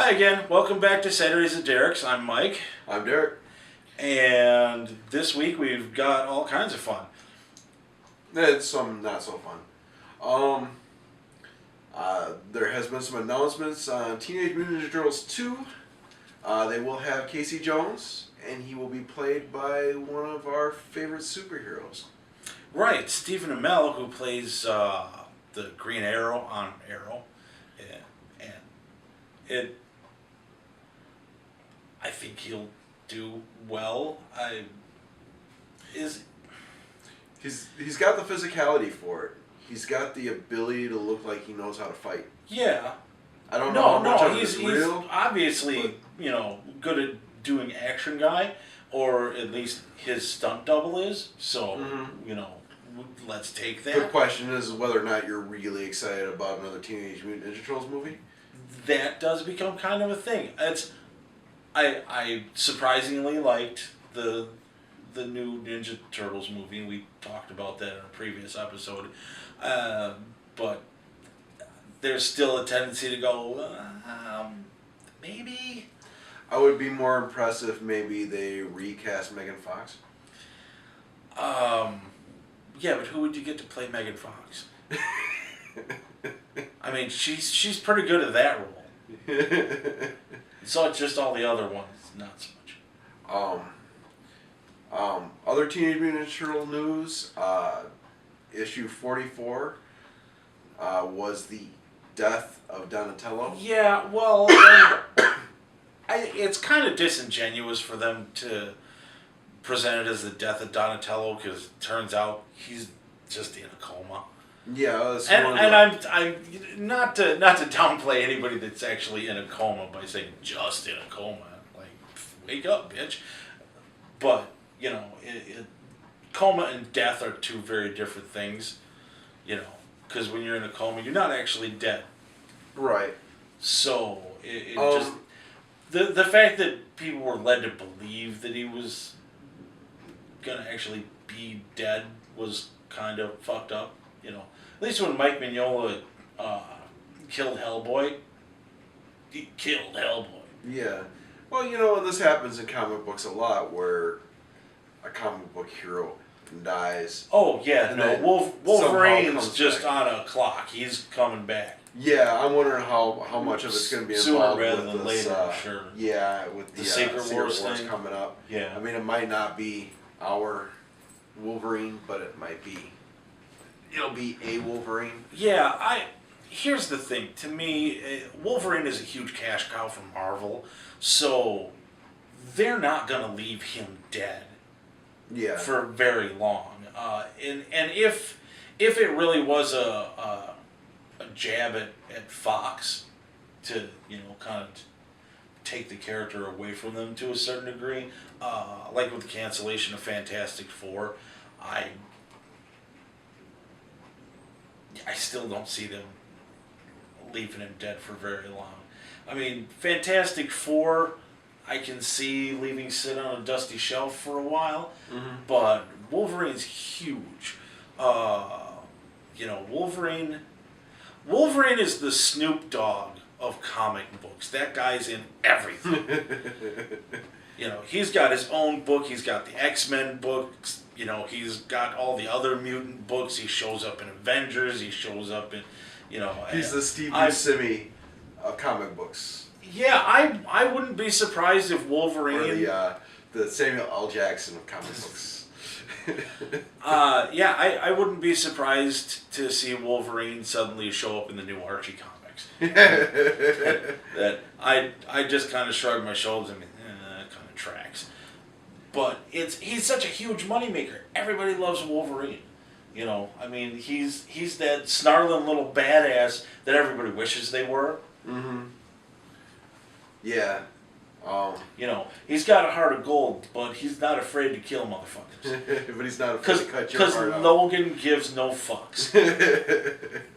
Hi again. Welcome back to Saturdays at Derek's. I'm Mike. I'm Derek. And this week we've got all kinds of fun. It's some not so fun. There has been some announcements on Teenage Mutant Ninja Turtles 2. They will have Casey Jones, and he will be played by one of our favorite superheroes. Right, Stephen Amell, who plays the Green Arrow on Arrow. And I think he'll do well. He's got the physicality for it. He's got the ability to look like he knows how to fight. Yeah. I don't know how much of it he's is real. Obviously, good at doing action guy, or at least his stunt double is. So, let's take that. The question is whether or not you're really excited about another Teenage Mutant Ninja Turtles movie. That does become kind of a thing. I surprisingly liked the new Ninja Turtles movie. We talked about that in a previous episode. But there's still a tendency to go, maybe. I would be more impressed if maybe they recast Megan Fox. Yeah, but who would you get to play Megan Fox? I mean, she's pretty good at that role. So it's just all the other ones, not so much. Other Teenage Mutant Ninja Turtle news, issue 44 was the death of Donatello. Yeah, well, it's kind of disingenuous for them to present it as the death of Donatello, because it turns out he's just in a coma. Yeah, I'm not to downplay anybody that's actually in a coma by saying just in a coma. Like, wake up, bitch. But coma and death are two very different things. Because when you're in a coma, you're not actually dead. Right. So just the fact that people were led to believe that he was gonna actually be dead was kind of fucked up. At least when Mike Mignola killed Hellboy, he killed Hellboy. Yeah. Well, this happens in comic books a lot, where a comic book hero dies. Oh, yeah, no, Wolverine's just back on a clock. He's coming back. Yeah, I'm wondering how much of it's going to be involved sooner rather with than this, later, I'm sure. Yeah, with the Secret Wars thing coming up. Yeah. I mean, it might not be our Wolverine, but it'll be a Wolverine. Yeah, here's the thing. To me, Wolverine is a huge cash cow from Marvel, so they're not going to leave him dead. Yeah. For very long. And if it really was a jab at Fox to kind of take the character away from them to a certain degree, like with the cancellation of Fantastic Four, I still don't see them leaving him dead for very long. I mean, Fantastic Four, I can see leaving sit on a dusty shelf for a while, but Wolverine's huge. Wolverine is the Snoop Dogg of comic books. That guy's in everything. He's got his own book. He's got the X-Men books. He's got all the other mutant books. He shows up in Avengers. He shows up in, He's the Steve Buscemi of comic books. Yeah, I wouldn't be surprised if Wolverine... Or the Samuel L. Jackson of comic books. I wouldn't be surprised to see Wolverine suddenly show up in the new Archie comics. that I just kind of shrugged my shoulders. I mean, that kind of tracks. But he's such a huge moneymaker. Everybody loves Wolverine. I mean, he's that snarling little badass that everybody wishes they were. Mm-hmm. Yeah. He's got a heart of gold, but he's not afraid to kill motherfuckers. But he's not afraid to cut your heart out. Because Logan gives no fucks.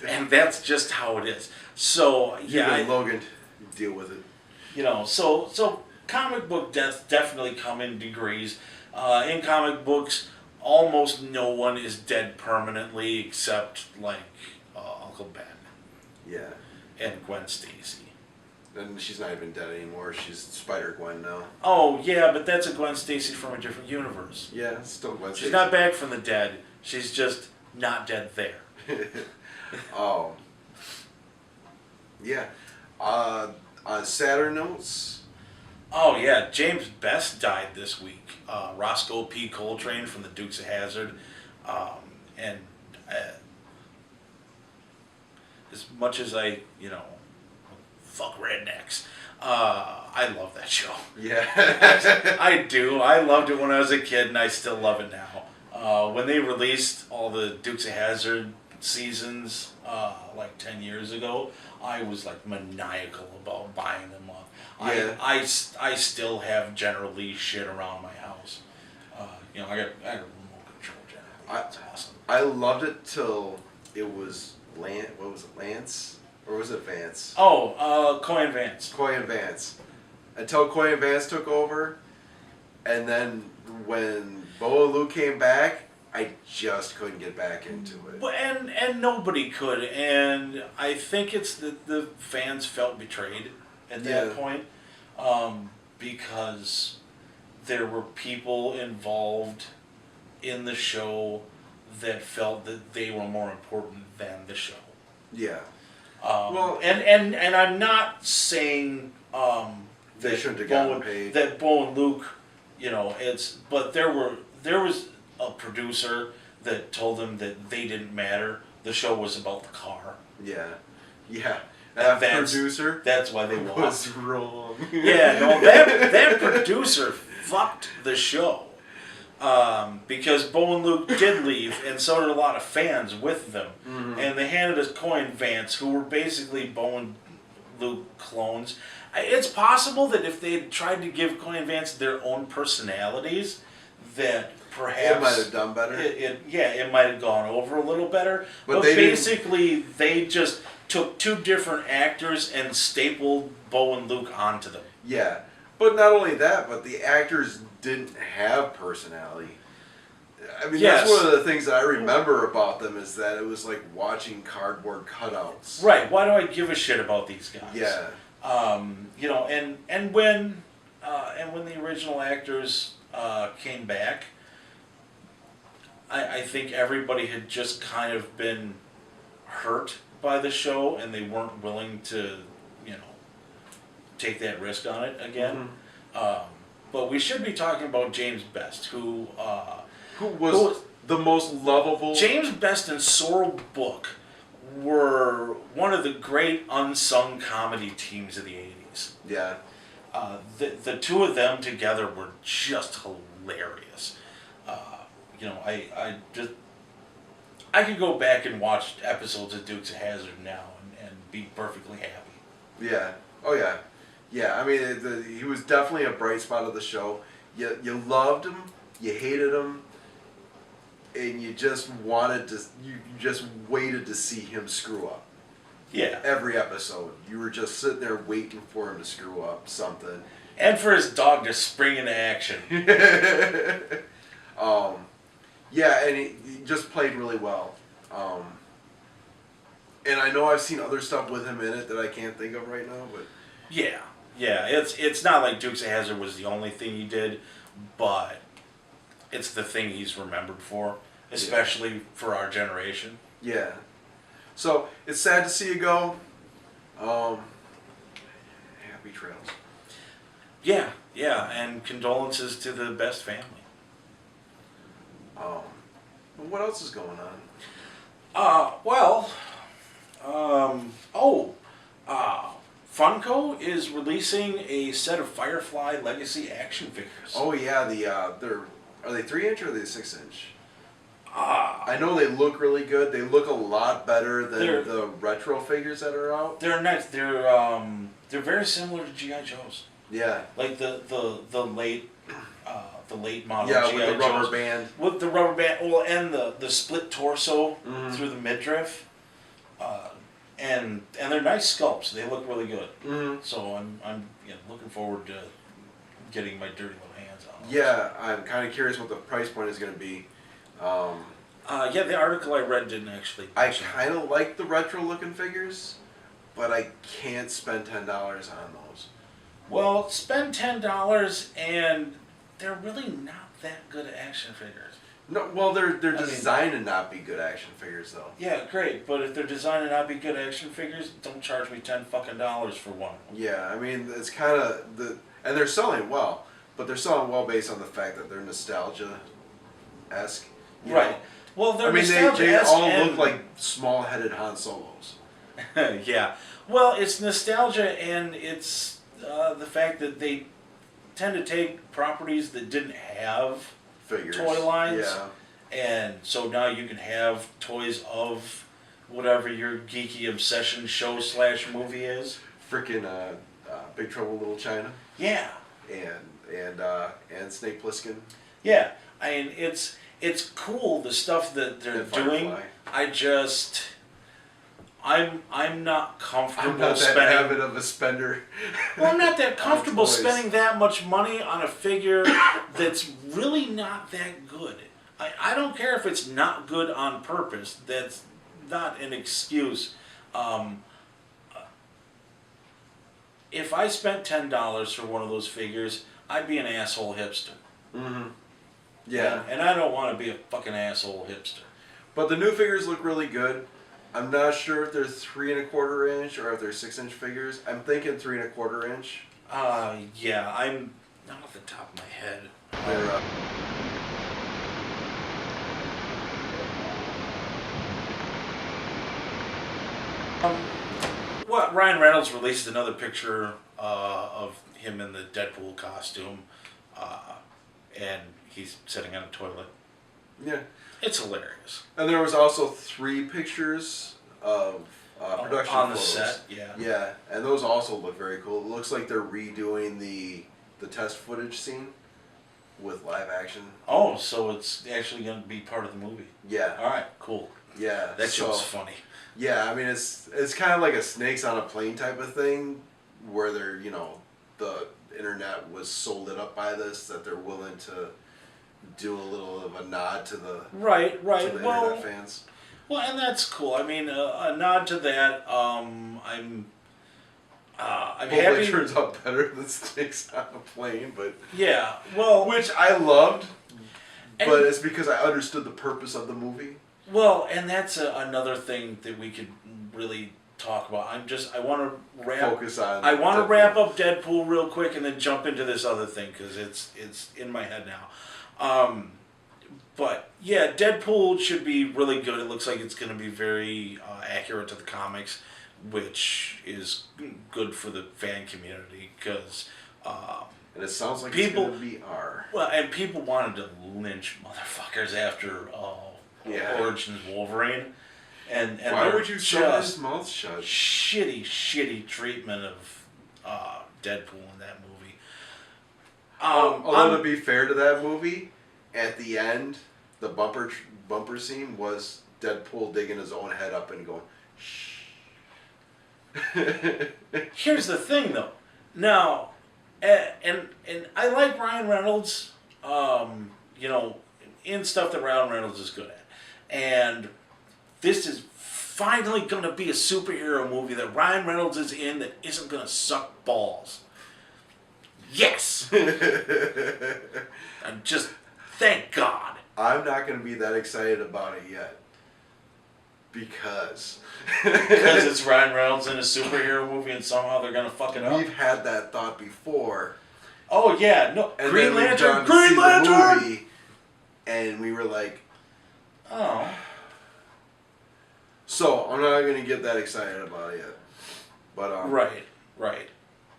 And that's just how it is. So, yeah. Logan, deal with it. So comic book deaths definitely come in degrees. In comic books, almost no one is dead permanently except, Uncle Ben. Yeah. And Gwen Stacy. And she's not even dead anymore. She's Spider-Gwen now. Oh, yeah, but that's a Gwen Stacy from a different universe. Yeah, it's still Gwen Stacy. She's not back from the dead. She's just not dead there. Oh. Yeah. On sadder notes. Oh, yeah. James Best died this week. Roscoe P. Coletrane from the Dukes of Hazzard. And as much as I, fuck rednecks, I love that show. Yeah. I do. I loved it when I was a kid, and I still love it now. When they released all the Dukes of Hazzard seasons, like 10 years ago, I was like maniacal about buying them up. Yeah. I still have General Lee shit around my house. I got a remote control General Lee. It's awesome. I loved it till it was Lance? Or was it Vance? Oh, Coy and Vance. Coy and Vance. Until Coy and Vance took over, and then when Bo and Luke came back, I just couldn't get back into it. And nobody could, and I think it's that the fans felt betrayed at that point, because there were people involved in the show that felt that they were more important than the show. Yeah. And I'm not saying they shouldn't have gotten paid. That Bo and Luke, but there was a producer that told them that they didn't matter. The show was about the car. Yeah. Yeah. And that producer. That's why they was wrong. Yeah, no, that producer fucked the show. Because Bo and Luke did leave, and so did a lot of fans with them. Mm-hmm. And they handed us Coy and Vance, who were basically Bo and Luke clones. It's possible that if they had tried to give Coy and Vance their own personalities, that perhaps it might have done better. It might have gone over a little better. But they just took two different actors and stapled Bo and Luke onto them. Yeah. But not only that, but the actors didn't have personality. I mean, that's one of the things that I remember about them is that it was like watching cardboard cutouts. Right. Why do I give a shit about these guys? Yeah. And when the original actors came back, I think everybody had just kind of been hurt by the show, and they weren't willing to, take that risk on it again. Mm-hmm. But we should be talking about James Best, who was the most lovable. James Best and Sorrel Book were one of the great unsung comedy teams of the 80s. Yeah. The two of them together were just hilarious. I could go back and watch episodes of Dukes of Hazzard now and be perfectly happy. Yeah. Oh yeah. Yeah, I mean, he was definitely a bright spot of the show. You loved him, you hated him, and you just waited to see him screw up. Yeah. Every episode, you were just sitting there waiting for him to screw up something. And for his dog to spring into action. Yeah, and he just played really well. And I know I've seen other stuff with him in it that I can't think of right now, but yeah, it's not like Dukes of Hazzard was the only thing he did, but it's the thing he's remembered for, especially for our generation. Yeah. So it's sad to see you go. Happy trails. Yeah, and condolences to the Best family. What else is going on? Funko is releasing a set of Firefly Legacy action figures. Oh yeah, are they 3-inch or are they 6-inch? I know they look really good. They look a lot better than the retro figures that are out. They're nice. They're very similar to G.I. Joe's. Yeah. Like the late model. Yeah, G.I. with the rubber Joe's. band. With the rubber band, well, and the split torso through the midriff. And they're nice sculpts. They look really good. Mm-hmm. So I'm looking forward to getting my dirty little hands on them. Yeah, I'm kind of curious what the price point is going to be. The article I read didn't actually. I kind of like the retro looking figures. but I can't spend $10 on those. Well, spend $10 and they're really not that good action figures. No, well, they're designed to not be good action figures, though. Yeah, great, but if they're designed to not be good action figures, don't charge me $10 for one. Yeah, I mean, it's kind of and they're selling well, but they're selling well based on the fact that they're nostalgia-esque. Right. Well, they're they all look like small-headed Han Solos. Yeah. Well, it's nostalgia, and it's the fact that they tend to take properties that didn't have Figures. toy lines, Yeah. and so now you can have toys of whatever your geeky obsession show / movie is. Freaking Big Trouble in Little China. Yeah. And Snake Plissken. Yeah. I mean, it's cool the stuff that they're doing. I'm not comfortable I'm not that spending. habit of a spender. Well, I'm not that comfortable spending that much money on a figure that's really not that good. I don't care if it's not good on purpose. That's not an excuse. If I spent $10 for one of those figures, I'd be an asshole hipster. Mm-hmm. Yeah. And I don't want to be a fucking asshole hipster. But the new figures look really good. I'm not sure if they're 3 1/4 inch or if they're 6-inch figures. I'm thinking 3 1/4 inch. Yeah, I'm not off the top of my head. They're What Ryan Reynolds released another picture of him in the Deadpool costume, and he's sitting on a toilet. Yeah. It's hilarious. And there was also 3 pictures of production on the photos. set. Yeah. Yeah, and those also look very cool. It looks like they're redoing the test footage scene with live action. Oh, so it's actually going to be part of the movie. Yeah. All right. Cool. Yeah. That show's funny. Yeah, I mean it's kind of like a Snakes on a Plane type of thing, where they're the internet was sold it up by this, that they're willing to do a little of a nod to the right. to the internet fans. Well, and that's cool. I mean, a nod to that. I'm Hopefully happy. it turns out better than Snakes on a Plane, but Yeah. Well, which I loved, and, but it's because I understood the purpose of the movie. Well, and that's another thing that we could really talk about. I want to wrap. Focus on. I want to wrap up Deadpool real quick and then jump into this other thing because it's in my head now. But yeah, Deadpool should be really good. It looks like it's going to be very accurate to the comics, which is good for the fan community because. And it sounds like people, it's going to be R. Well, and people wanted to lynch motherfuckers after Origins Wolverine. And why would you shut his mouth shut? Shitty treatment of Deadpool in that movie. Although to be fair to that movie, at the end, the bumper scene was Deadpool digging his own head up and going, shh. Here's the thing, though. Now, and I like Ryan Reynolds, in stuff that Ryan Reynolds is good at. And this is finally going to be a superhero movie that Ryan Reynolds is in that isn't going to suck balls. Yes! Thank God. I'm not going to be that excited about it yet. Because it's Ryan Reynolds in a superhero movie and somehow they're going to fuck it up. We've had that thought before. Oh, yeah. No. And Green Lantern! Green Lantern! Movie, and we were like, oh. So, I'm not going to get that excited about it yet. But, Right.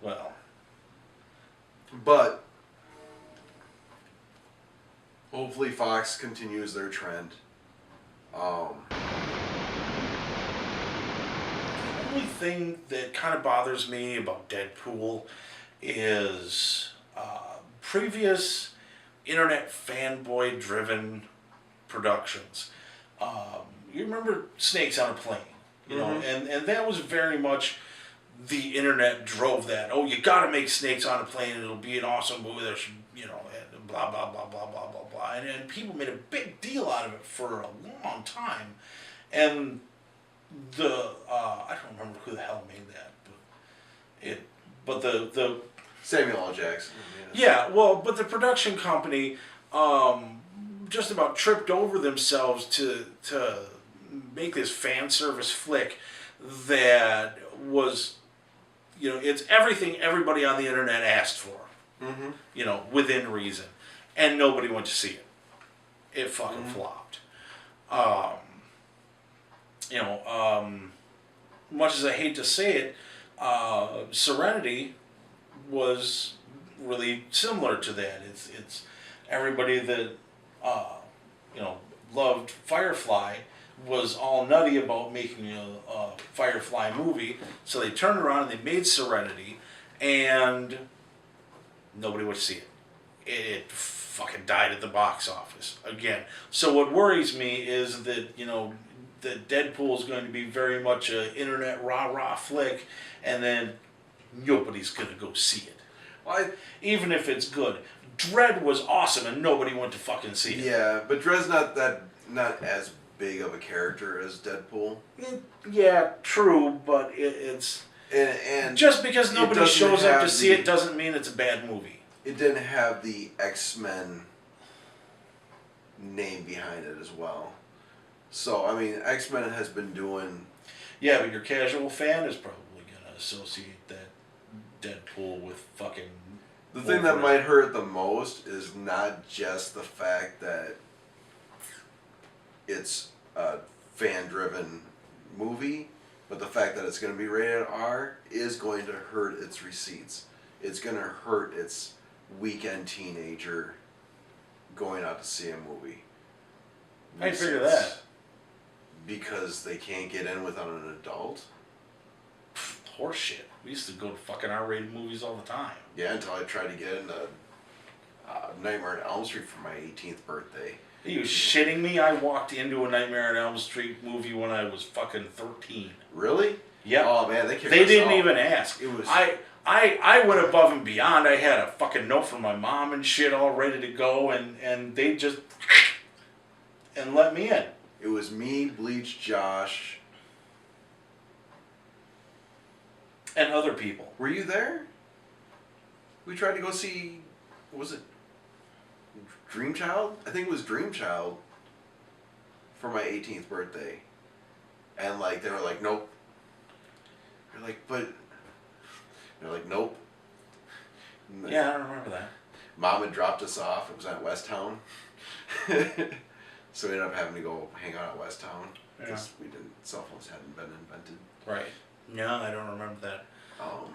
Well. But, hopefully Fox continues their trend. The only thing that kind of bothers me about Deadpool is previous internet fanboy-driven productions. You remember Snakes on a Plane, and that was very much the internet drove that. Oh, you got to make Snakes on a Plane, and it'll be an awesome movie. There should, and blah blah blah blah blah blah blah, and people made a big deal out of it for a long time, and I don't remember who the hell made that, but the Samuel L. Jackson. yeah, well, but the production company just about tripped over themselves to make this fan service flick that was, it's everything everybody on the internet asked for, within reason, and nobody went to see it. It fucking flopped. Much as I hate to say it, Serenity was really similar to that. It's everybody that loved Firefly was all nutty about making a Firefly movie, so they turned around and they made Serenity, and nobody would see it. It fucking died at the box office again. So what worries me is that that Deadpool is going to be very much a internet rah-rah flick, and then nobody's gonna go see it. Even if it's good. Dredd was awesome and nobody went to fucking see it. Yeah, but Dredd's not as big of a character as Deadpool. Yeah, true, but it's and just because nobody shows up to see it doesn't mean it's a bad movie. It didn't have the X-Men name behind it as well. So I mean, X-Men has been doing. Yeah, but your casual fan is probably gonna associate that Deadpool with fucking. The thing that might hurt the most is not just the fact that it's a fan-driven movie, but the fact that it's going to be rated R is going to hurt its receipts. It's going to hurt its weekend teenager going out to see a movie. I figure that. Because they can't get in without an adult? Horseshit. We used to go to fucking R-rated movies all the time. Yeah, until I tried to get into Nightmare on Elm Street for my 18th birthday. Are you shitting me? I walked into a Nightmare on Elm Street movie when I was fucking 13. Really? Yeah. Oh man, they didn't even ask. It was. I went above and beyond. I had a fucking note from my mom and shit all ready to go, and they just and let me in. It was me, Bleach, Josh, and other people. Were you there? We tried to go see. Was it Dream Child? I think it was Dream Child for my 18th birthday, and like they were like, nope. They're like, but. They're like, nope. Yeah, I don't remember that. Mom had dropped us off. It was at West Town. So we ended up having to go hang out at West Town because cell phones hadn't been invented. Right. No, I don't remember that. Um,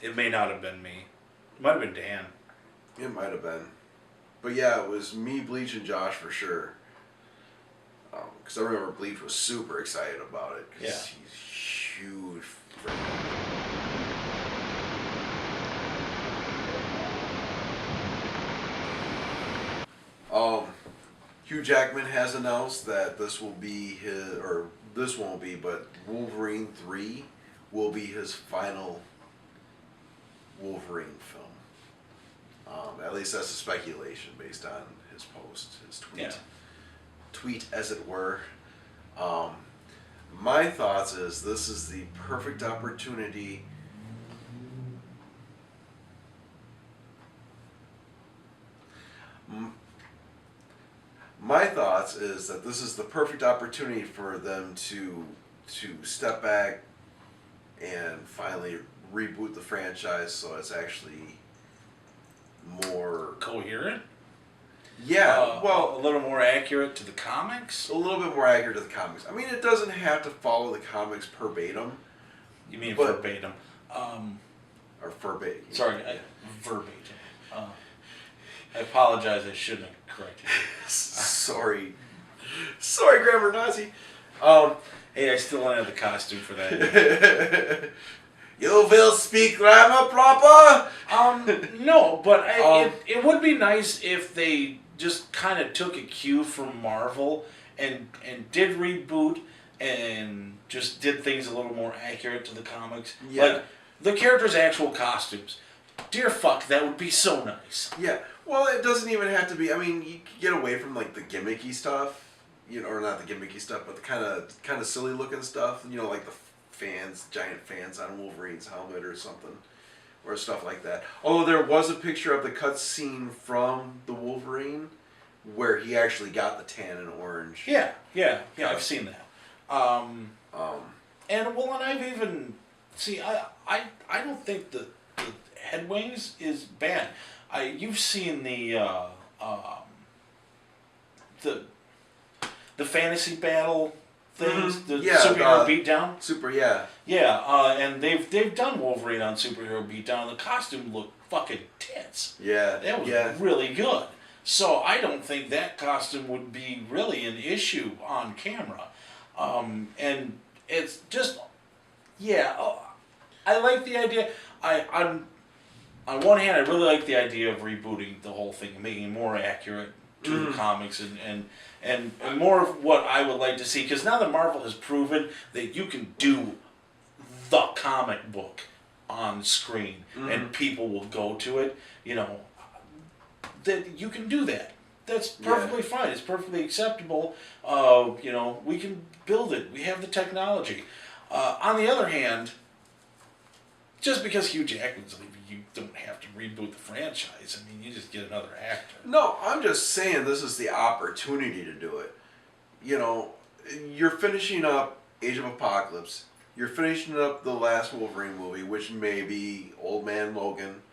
It may not have been me. It might have been Dan. It might have been. But yeah, it was me, Bleach, and Josh for sure. Because I remember Bleach was super excited about it. Because he's huge. Hugh Jackman has announced that this will be his, or this won't be, but Wolverine 3 will be his final Wolverine film. At least that's a speculation based on his post, his tweet as it were. My thoughts is this is the perfect opportunity My thoughts is that this is the perfect opportunity for them to step back and finally reboot the franchise so it's actually more coherent. Yeah, well, a little more accurate to the comics. A little bit more accurate to the comics. I mean, it doesn't have to follow the comics verbatim. You mean verbatim? Or verbatim. Sorry, verbatim. I apologize. I shouldn't have corrected you. Sorry, grammar Nazi. Hey, I still don't have the costume for that. You will speak grammar proper? No, but it would be nice if they just kind of took a cue from Marvel and did reboot and just did things a little more accurate to the comics. Yeah. Like the characters' actual costumes. Dear fuck, that would be so nice. Yeah. Well, it doesn't even have to be. I mean, you can get away from like the gimmicky stuff or not the gimmicky stuff, but the kind of silly looking stuff. Like the giant fans on Wolverine's helmet or something, or stuff like that. Although there was a picture of the cutscene from the Wolverine where he actually got the tan and orange. Yeah, I've seen that. And I've even I don't think the head wings is bad. You've seen the fantasy battle things, the superhero beatdown. And they've done Wolverine on superhero beatdown. The costume looked fucking tits. Yeah, that was really good. So I don't think that costume would be really an issue on camera. And it's just, I like the idea. On one hand, I really like the idea of rebooting the whole thing and making it more accurate to the comics and more of what I would like to see. Because now that Marvel has proven that you can do the comic book on screen and people will go to it, that you can do that. That's perfectly fine. It's perfectly acceptable. We can build it. We have the technology. On the other hand, just because Hugh Jackman's leaving, you don't have to reboot the franchise. I mean, you just get another actor. No, I'm just saying this is the opportunity to do it. You're finishing up Age of Apocalypse. You're finishing up the last Wolverine movie, which may be Old Man Logan.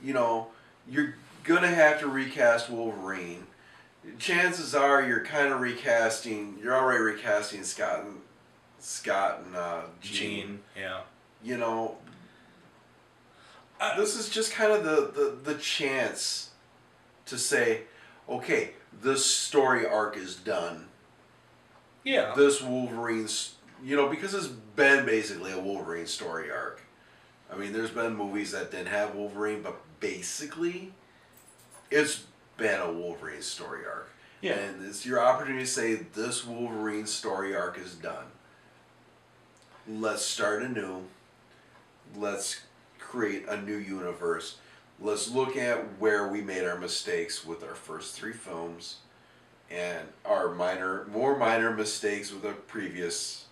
You're going to have to recast Wolverine. Chances are you're kind of recasting, you're already recasting Scott and Jean. This is just kind of the chance to say, okay, this story arc is done. Yeah. This Wolverine's, because it's been basically a Wolverine story arc. I mean, there's been movies that didn't have Wolverine, but basically, it's been a Wolverine story arc. Yeah. And it's your opportunity to say, this Wolverine story arc is done. Let's start anew. Let's create a new universe. Let's look at where we made our mistakes with our first 3 films and our more minor mistakes with the previous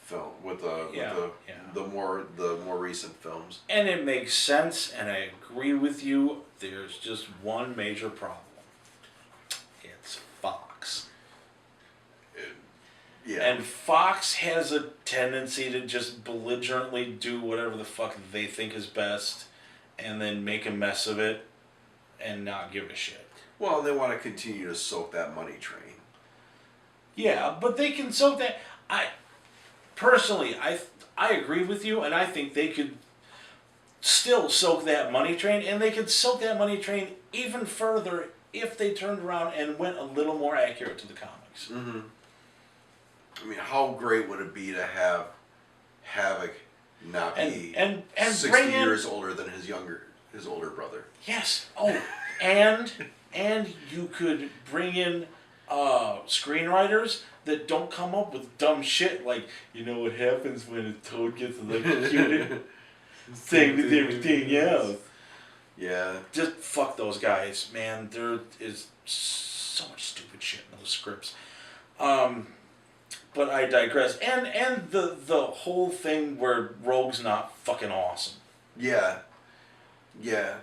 film, with the more recent films. And it makes sense, and I agree with you. There's just one major problem. It's Fox. And Fox has a tendency to just belligerently do whatever the fuck they think is best and then make a mess of it and not give a shit. Well, they want to continue to soak that money train. Yeah, but they can soak that. Personally, I agree with you, and I think they could still soak that money train, and they could soak that money train even further if they turned around and went a little more accurate to the comics. Mm-hmm. I mean, how great would it be to have Havoc not be and 60 years older than his older brother? Yes. Oh, and you could bring in screenwriters that don't come up with dumb shit like, what happens when a toad gets electrocuted? Same with everything else. Yeah. Just fuck those guys, man. There is so much stupid shit in those scripts. But I digress. And the whole thing where Rogue's not fucking awesome. Yeah. Yeah.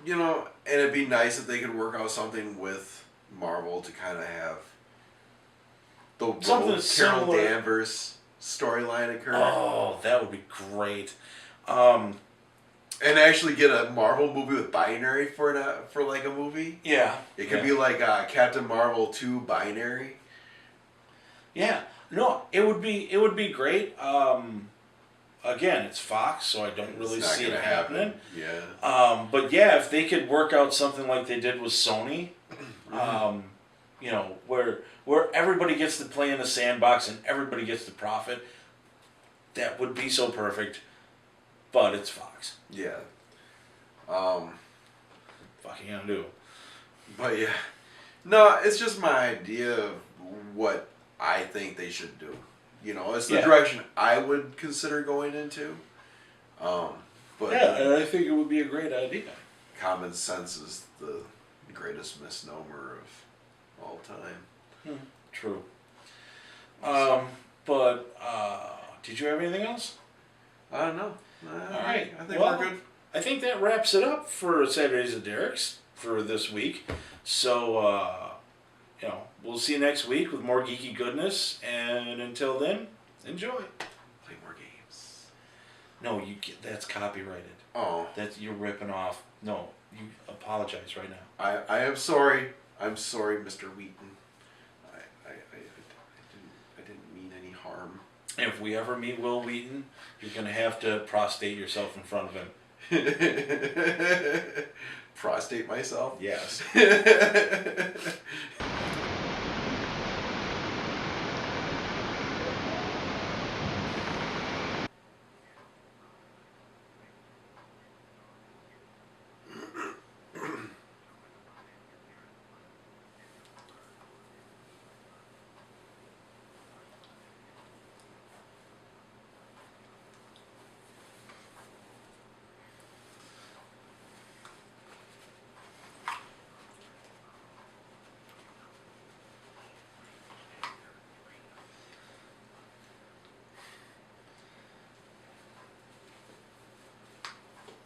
And it'd be nice if they could work out something with Marvel to kind of have the Rogue Carol Danvers storyline occur. Oh, that would be great. And actually get a Marvel movie with Binary for like a movie. Yeah. It could be like Captain Marvel 2 Binary. Yeah. No, it would be great. Again, it's Fox, so I don't really see it happening. Yeah. But yeah, if they could work out something like they did with Sony, where everybody gets to play in the sandbox and everybody gets to profit, that would be so perfect. But it's Fox. Yeah. Fucking gonna do. But yeah. No, it's just my idea of what I think they should do. It's the direction I would consider going into. But yeah, and I think it would be a great idea. Common sense is the greatest misnomer of all time. True. But did you have anything else? I don't know. All right. I think well, we're good. I think that wraps it up for Saturdays at Derek's for this week. So, we'll see you next week with more geeky goodness. And until then, enjoy. Play more games. No, that's copyrighted. Oh. You're ripping off. No, you apologize right now. I am sorry. I'm sorry, Mr. Wheaton. I didn't mean any harm. And if we ever meet Will Wheaton, you're going to have to prostate yourself in front of him. Prostate myself? Yes.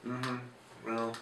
Mm-hmm. Well.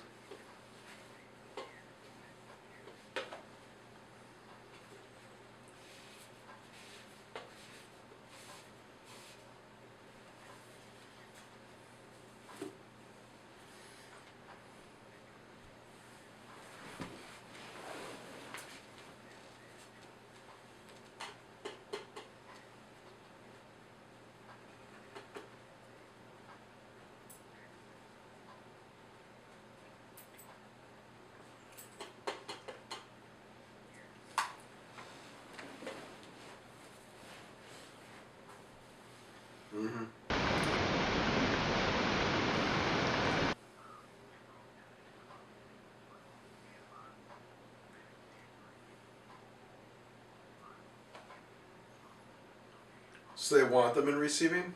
Mm-hmm. So they want them in receiving?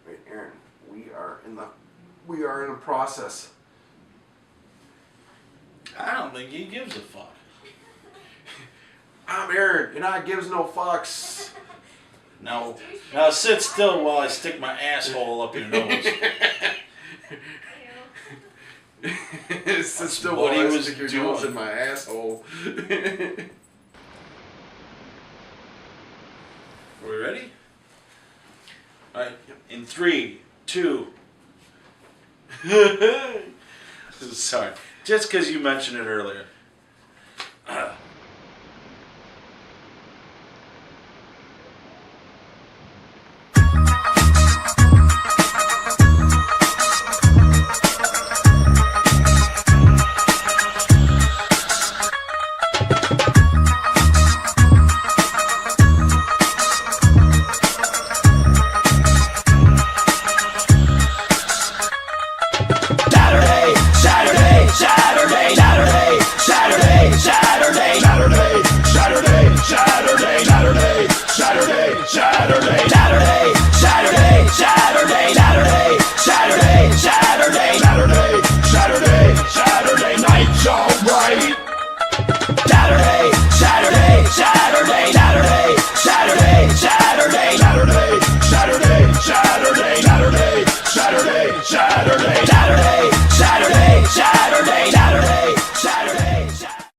Wait, Aaron, we are in a process. I don't think he gives a fuck. I'm Aaron, and I gives no fucks. Now sit still while I stick my asshole up your nose. Sit still what while he I was stick your doing. nose in my asshole. Are we ready? Alright, in 3, 2. Sorry, just because you mentioned it earlier.